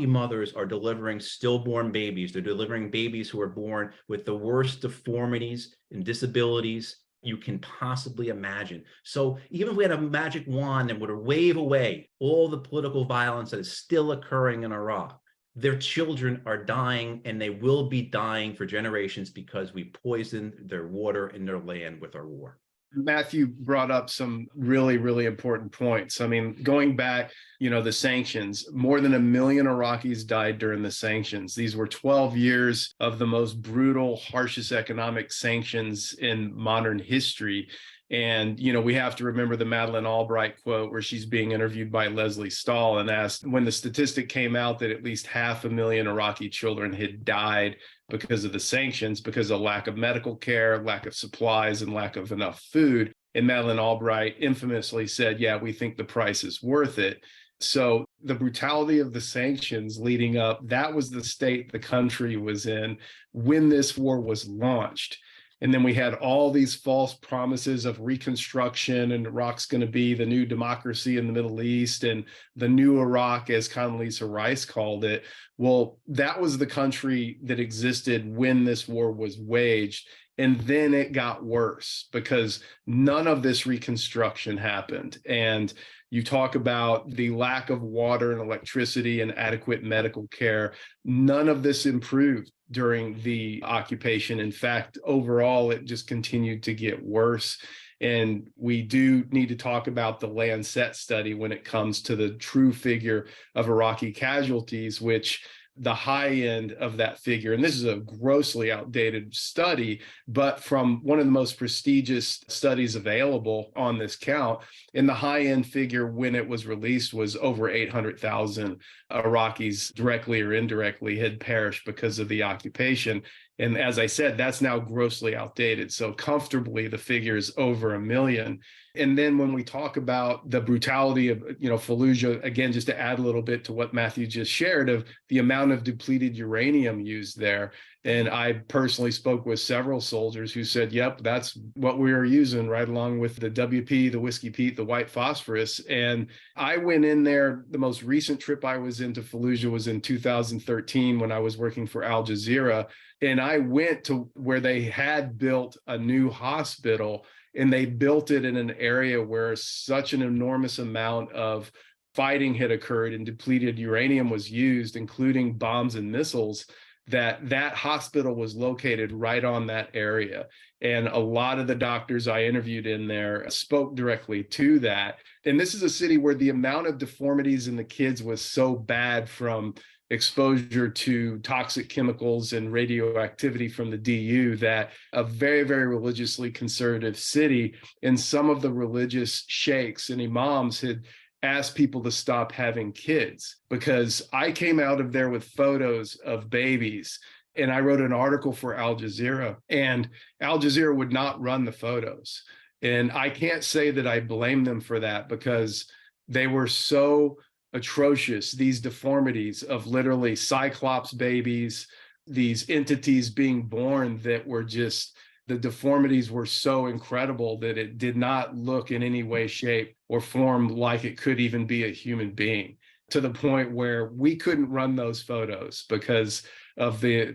mothers are delivering stillborn babies. They're delivering babies who are born with the worst deformities and disabilities you can possibly imagine. So even if we had a magic wand and would wave away all the political violence that is still occurring in Iraq, their children are dying, and they will be dying for generations because we poisoned their water and their land with our war. Matthew brought up some really, really important points. I mean, going back, the sanctions, more than 1 million Iraqis died during the sanctions. These were 12 years of the most brutal, harshest economic sanctions in modern history. And, we have to remember the Madeleine Albright quote where she's being interviewed by Leslie Stahl and asked when the statistic came out that at least 500,000 Iraqi children had died because of the sanctions, because of lack of medical care, lack of supplies, and lack of enough food. And Madeleine Albright infamously said, yeah, we think the price is worth it. So the brutality of the sanctions leading up, that was the state the country was in when this war was launched. And then we had all these false promises of reconstruction, and Iraq's going to be the new democracy in the Middle East and the new Iraq, as Condoleezza Rice called it. Well, that was the country that existed when this war was waged. And then it got worse because none of this reconstruction happened. And you talk about the lack of water and electricity and adequate medical care. None of this improved during the occupation. In fact, overall, it just continued to get worse. And we do need to talk about the Lancet study when it comes to the true figure of Iraqi casualties, which the high end of that figure, and this is a grossly outdated study, but from one of the most prestigious studies available on this count, and the high end figure when it was released was over 800,000 Iraqis directly or indirectly had perished because of the occupation. And as I said, that's now grossly outdated. So comfortably, the figure is over 1 million. And then when we talk about the brutality of, Fallujah, again, just to add a little bit to what Matthew just shared of the amount of depleted uranium used there. And I personally spoke with several soldiers who said, yep, that's what we were using right along with the WP, the whiskey peat, the white phosphorus. And I went in there, the most recent trip I was into Fallujah was in 2013 when I was working for Al Jazeera. And I went to where they had built a new hospital, and they built it in an area where such an enormous amount of fighting had occurred and depleted uranium was used, including bombs and missiles, that hospital was located right on that area. And a lot of the doctors I interviewed in there spoke directly to that. And this is a city where the amount of deformities in the kids was so bad from exposure to toxic chemicals and radioactivity from the DU that a very, very religiously conservative city, and some of the religious sheikhs and imams had asked people to stop having kids, because I came out of there with photos of babies and I wrote an article for Al Jazeera, and Al Jazeera would not run the photos. And I can't say that I blame them for that, because they were so atrocious, these deformities of literally cyclops babies, these entities being born that were just, the deformities were so incredible that it did not look in any way, shape, or form like it could even be a human being, to the point where we couldn't run those photos because of the,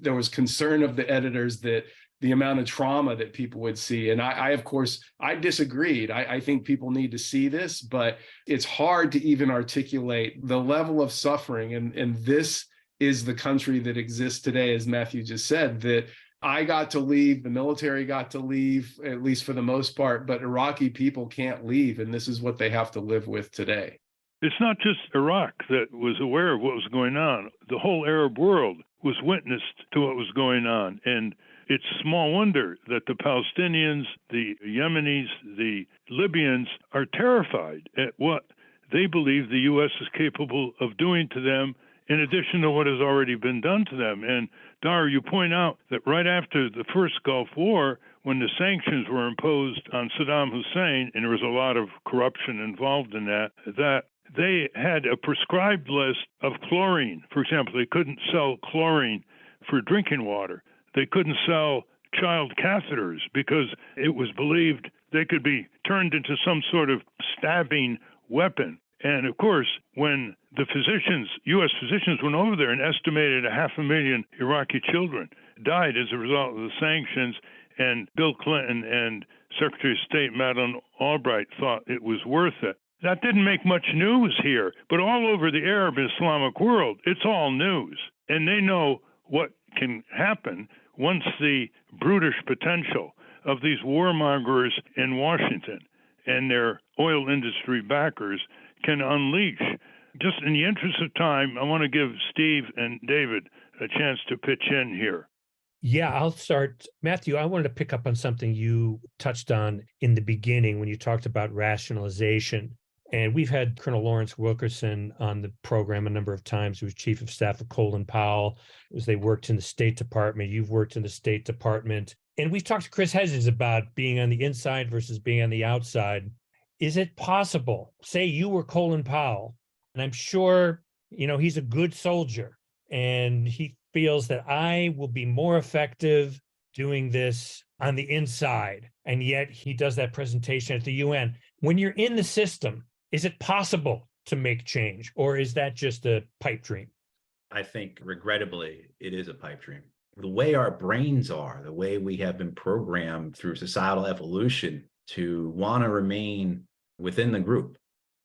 there was concern of the editors that the amount of trauma that people would see. And I of course, I disagreed. I think people need to see this, but it's hard to even articulate the level of suffering. And this is the country that exists today, as Matthew just said, that I got to leave, the military got to leave, at least for the most part, but Iraqi people can't leave. And this is what they have to live with today. It's not just Iraq that was aware of what was going on. The whole Arab world was witness to what was going on. And it's small wonder that the Palestinians, the Yemenis, the Libyans are terrified at what they believe the U.S. is capable of doing to them, in addition to what has already been done to them. And Dahr, you point out that right after the first Gulf War, when the sanctions were imposed on Saddam Hussein, and there was a lot of corruption involved in that they had a prescribed list of chlorine. For example, they couldn't sell chlorine for drinking water. They couldn't sell child catheters because it was believed they could be turned into some sort of stabbing weapon. And of course, when the physicians, U.S. physicians, went over there and estimated 500,000 Iraqi children died as a result of the sanctions, and Bill Clinton and Secretary of State Madeleine Albright thought it was worth it. That didn't make much news here, but all over the Arab Islamic world, it's all news. And they know what can happen once the brutish potential of these warmongers in Washington and their oil industry backers can unleash. Just in the interest of time, I want to give Steve and David a chance to pitch in here. Yeah, I'll start. Matthew, I wanted to pick up on something you touched on in the beginning when you talked about rationalization. And we've had Colonel Lawrence Wilkerson on the program a number of times, who was chief of staff of Colin Powell, as they worked in the State Department. You've worked in the State Department. And we've talked to Chris Hedges about being on the inside versus being on the outside. Is it possible, say you were Colin Powell, and I'm sure, he's a good soldier, and he feels that I will be more effective doing this on the inside, and yet he does that presentation at the UN. When you're in the system, is it possible to make change, or is that just a pipe dream? I think, regrettably, it is a pipe dream. The way our brains are, the way we have been programmed through societal evolution to want to remain within the group.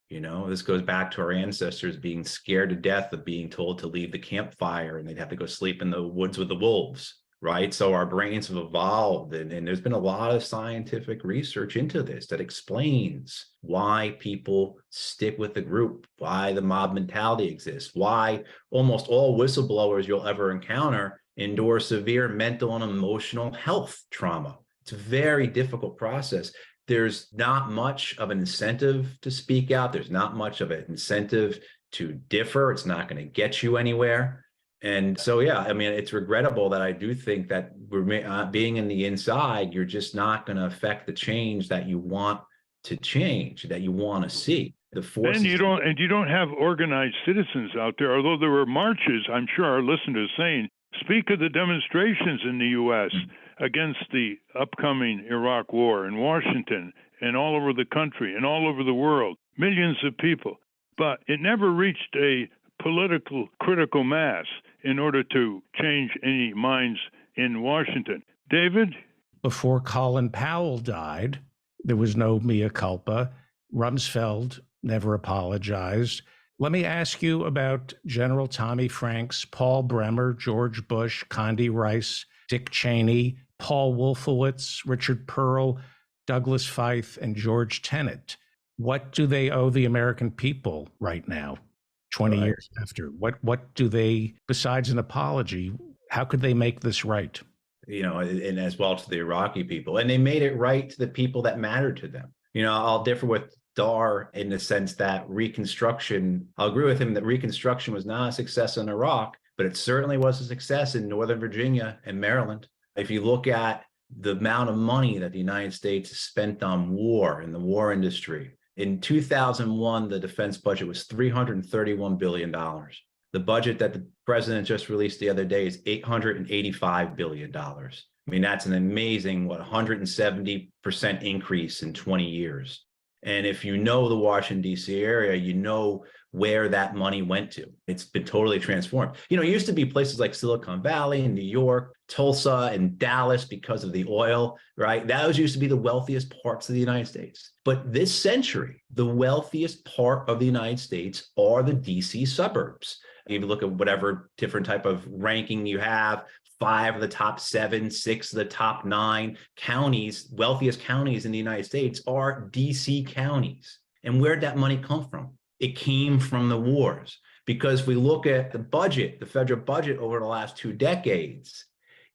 This goes back to our ancestors being scared to death of being told to leave the campfire and they'd have to go sleep in the woods with the wolves, right? So our brains have evolved, and there's been a lot of scientific research into this that explains why people stick with the group, why the mob mentality exists, why almost all whistleblowers you'll ever encounter endure severe mental and emotional health trauma. It's a very difficult process. There's not much of an incentive to speak out. There's not much of an incentive to differ. It's not going to get you anywhere. And so, it's regrettable that I do think that being in the inside, you're just not going to affect the change that you want to change, that you want to see. The forces. And you don't have organized citizens out there, although there were marches. I'm sure our listeners saying, speak of the demonstrations in the U.S. against the upcoming Iraq war in Washington and all over the country and all over the world, millions of people. But it never reached a political critical mass in order to change any minds in Washington. David? Before Colin Powell died, there was no mea culpa. Rumsfeld never apologized. Let me ask you about General Tommy Franks, Paul Bremer, George Bush, Condi Rice, Dick Cheney, Paul Wolfowitz, Richard Pearl, Douglas Feith, and George Tenet. What do they owe the American people right now, 20 years after? What do they, besides an apology, how could they make this right? And as well to the Iraqi people. And they made it right to the people that mattered to them. I'll differ with Dahr in the sense that Reconstruction, I'll agree with him that Reconstruction was not a success in Iraq, but it certainly was a success in Northern Virginia and Maryland. If you look at the amount of money that the United States has spent on war and the war industry, in 2001, the defense budget was $331 billion. The budget that the president just released the other day is $885 billion. That's an amazing, 170% increase in 20 years. And if you know the Washington, D.C. area, you know where that money went to. It's been totally transformed. It used to be places like Silicon Valley and New York, Tulsa and Dallas because of the oil, right? Those used to be the wealthiest parts of the United States. But this century, the wealthiest part of the United States are the D.C. suburbs. If you look at whatever different type of ranking you have, 5 of the top 7, 6 of the top 9 counties, wealthiest counties in the United States are DC counties. And where'd that money come from? It came from the wars. Because if we look at the budget, the federal budget over the last 2 decades,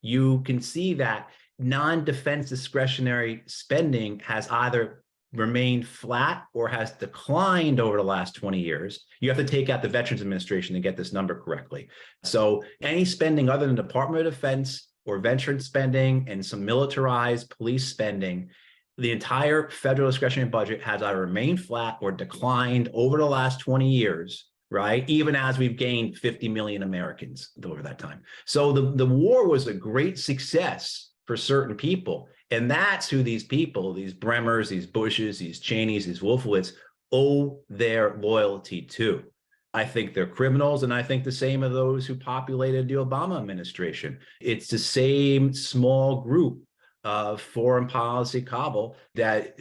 you can see that non-defense discretionary spending has either remained flat or has declined over the last 20 years. You have to take out the Veterans Administration to get this number correctly. So any spending other than Department of Defense or veteran spending and some militarized police spending The entire federal discretionary budget has either remained flat or declined over the last 20 years, right? Even as we've gained 50 million Americans over that time. So the war was a great success for certain people. And that's who these people, these Bremers, these Bushes, these Cheneys, these Wolfowitz, owe their loyalty to. I think they're criminals, and I think the same of those who populated the Obama administration. It's the same small group of foreign policy cabal that,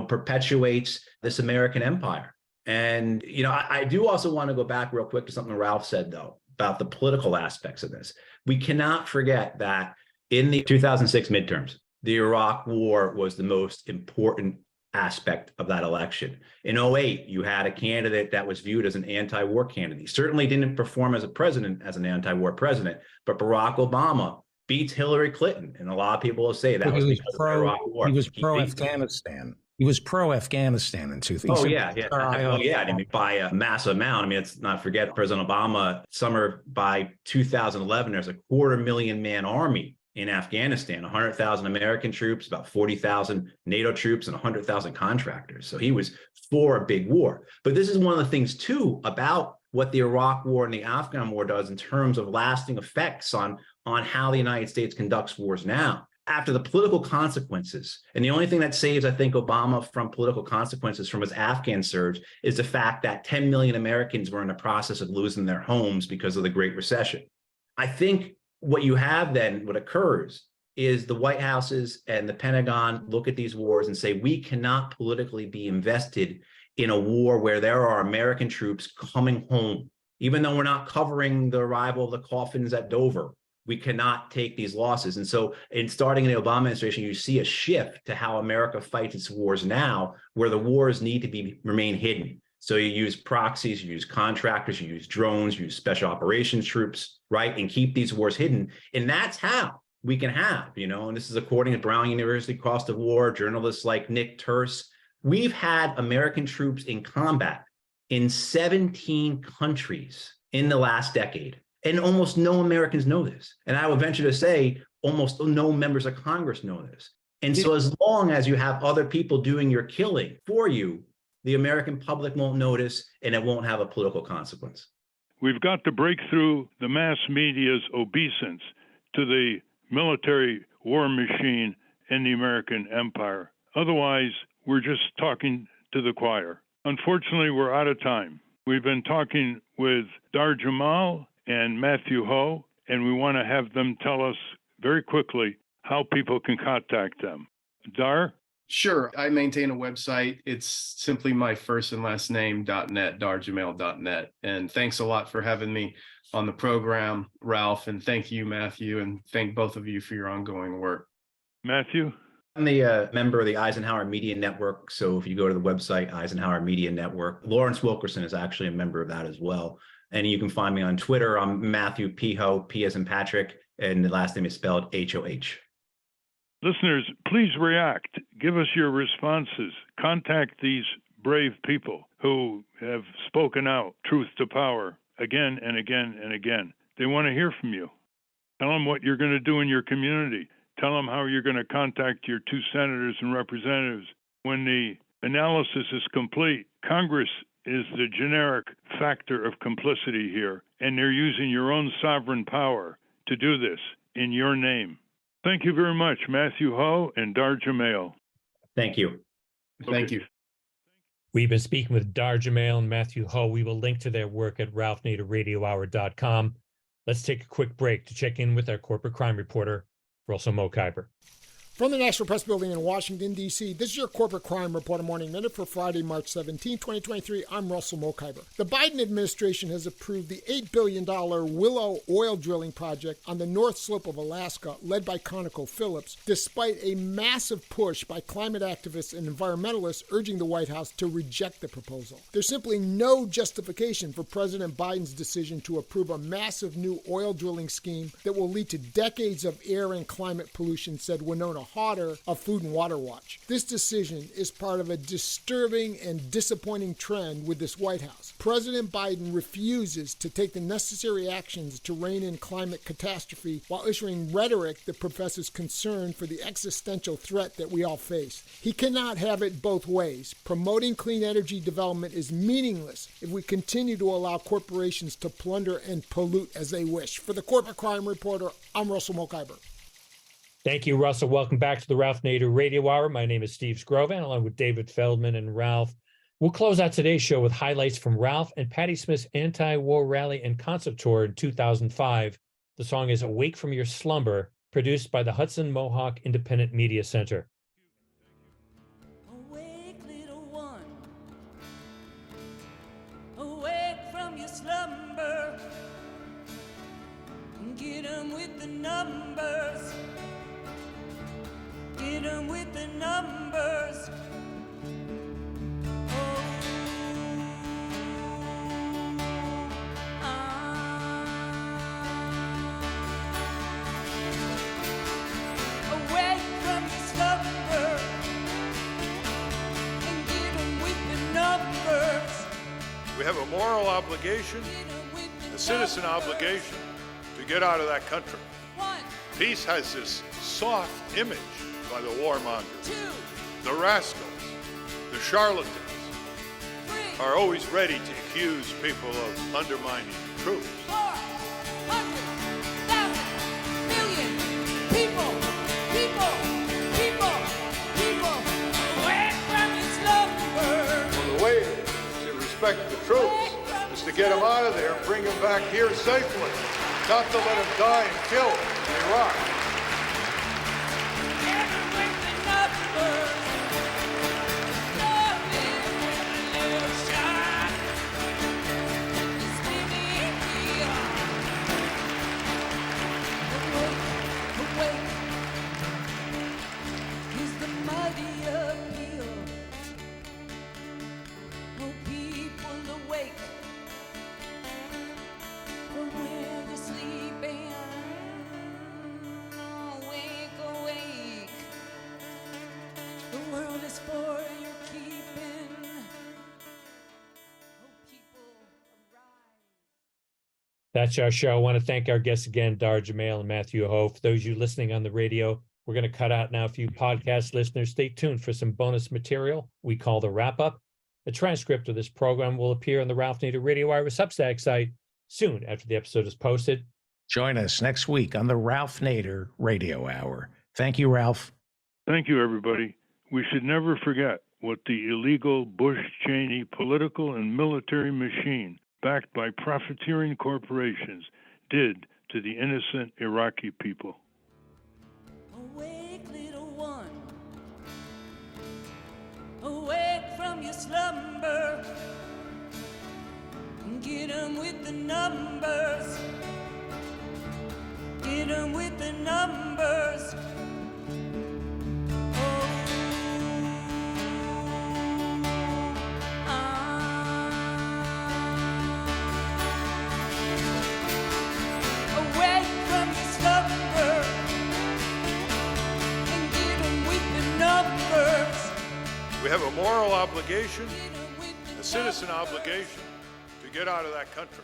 perpetuates this American empire. And, I do also want to go back real quick to something Ralph said, though, about the political aspects of this. We cannot forget that in the 2006 midterms, the Iraq War was the most important aspect of that election. In 2008, you had a candidate that was viewed as an anti-war candidate. He certainly didn't perform as a president, as an anti-war president, but Barack Obama beats Hillary Clinton. And a lot of people will say that was because of the Iraq War. He was pro-Afghanistan. He was pro-Afghanistan in 2000. Oh, yeah. I mean, by a massive amount. I mean, let's not forget President Obama, by 2011, there's a 250,000 man army in Afghanistan, 100,000 American troops, about 40,000 NATO troops, and 100,000 contractors. So he was for a big war. But this is one of the things, too, about what the Iraq War and the Afghan War does in terms of lasting effects on how the United States conducts wars now. After the political consequences, and the only thing that saves, I think, Obama from political consequences from his Afghan surge is the fact that 10 million Americans were in the process of losing their homes because of the Great Recession. I think what you have then, what occurs is the White Houses and the Pentagon look at these wars and say, we cannot politically be invested in a war where there are American troops coming home. Even though we're not covering the arrival of the coffins at Dover, we cannot take these losses. And so starting in the Obama administration, you see a shift to how America fights its wars now, where the wars need to remain hidden. So you use proxies, you use contractors, you use drones, you use special operations troops, right? And keep these wars hidden. And that's how we can have, and this is according to Brown University Cost of War, journalists like Nick Turse. We've had American troops in combat in 17 countries in the last decade. And almost no Americans know this. And I would venture to say almost no members of Congress know this. And so as long as you have other people doing your killing for you, the American public won't notice, and it won't have a political consequence. We've got to break through the mass media's obeisance to the military war machine in the American empire. Otherwise, we're just talking to the choir. Unfortunately, we're out of time. We've been talking with Dahr Jamail and Matthew Ho, and we want to have them tell us very quickly how people can contact them. Dahr? Sure. I maintain a website. It's simply my first and last name.net, dahrjamail.net. And thanks a lot for having me on the program, Ralph. And thank you, Matthew. And thank both of you for your ongoing work. Matthew? I'm the member of the Eisenhower Media Network. So if you go to the website, Eisenhower Media Network, Lawrence Wilkerson is actually a member of that as well. And you can find me on Twitter. I'm Matthew P. Ho, P as in Patrick, and the last name is spelled H-O-H. Listeners, please react. Give us your responses. Contact these brave people who have spoken out truth to power again and again and again. They want to hear from you. Tell them what you're going to do in your community. Tell them how you're going to contact your 2 senators and representatives. When the analysis is complete, Congress is the generic factor of complicity here, and they're using your own sovereign power to do this in your name. Thank you very much, Matthew Ho and Dahr Jamail. Thank you. Thank you. We've been speaking with Dahr Jamail and Matthew Ho. We will link to their work at ralphnaderradiohour.com. Let's take a quick break to check in with our corporate crime reporter, Russell Mokhiber. From the National Press Building in Washington, D.C., this is your Corporate Crime Reporter Morning Minute for Friday, March 17, 2023. I'm Russell Mokhiber. The Biden administration has approved the $8 billion Willow oil drilling project on the north slope of Alaska, led by ConocoPhillips, despite a massive push by climate activists and environmentalists urging the White House to reject the proposal. There's simply no justification for President Biden's decision to approve a massive new oil drilling scheme that will lead to decades of air and climate pollution, said Winona hotter of Food and Water Watch. This decision is part of a disturbing and disappointing trend with this White House. President Biden refuses to take the necessary actions to rein in climate catastrophe while issuing rhetoric that professes concern for the existential threat that we all face. He cannot have it both ways. Promoting clean energy development is meaningless if we continue to allow corporations to plunder and pollute as they wish. For the Corporate Crime Reporter, I'm Russell Mokhiber. Thank you, Russell. Welcome back to the Ralph Nader Radio Hour. My name is Steve Scrovan, along with David Feldman and Ralph. We'll close out today's show with highlights from Ralph and Patti Smith's anti-war rally and concert tour in 2005. The song is Awake from Your Slumber, produced by the Hudson Mohawk Independent Media Center. Awake, little one. Awake from your slumber. Get 'em with the numbers. Get 'em with the numbers. Awake from your slumber and get 'em with the numbers. We have a moral obligation, a citizen obligation, to get out of that country. Peace has this soft image by the warmongers. The rascals, the charlatans, are always ready to accuse people of undermining troops. 400,000 million people, awake from your slumber. Well, the way to respect the troops is to get them out of there and bring them back here safely, not to let them die and kill in Iraq. That's our show. I want to thank our guests again, Dahr Jamail and Matthew Ho. For those of you listening on the radio, we're going to cut out now. For you podcast listeners, stay tuned for some bonus material we call the wrap-up. The transcript of this program will appear on the Ralph Nader Radio Hour Substack site soon after the episode is posted. Join us next week on the Ralph Nader Radio Hour. Thank you, Ralph. Thank you, everybody. We should never forget what the illegal Bush-Cheney political and military machine, backed by profiteering corporations, did to the innocent Iraqi people. Awake, little one. Awake from your slumber. Get 'em with the numbers. Get 'em with the numbers. We have a moral obligation, a citizen obligation, to get out of that country.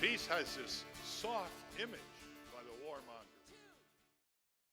Peace has this soft image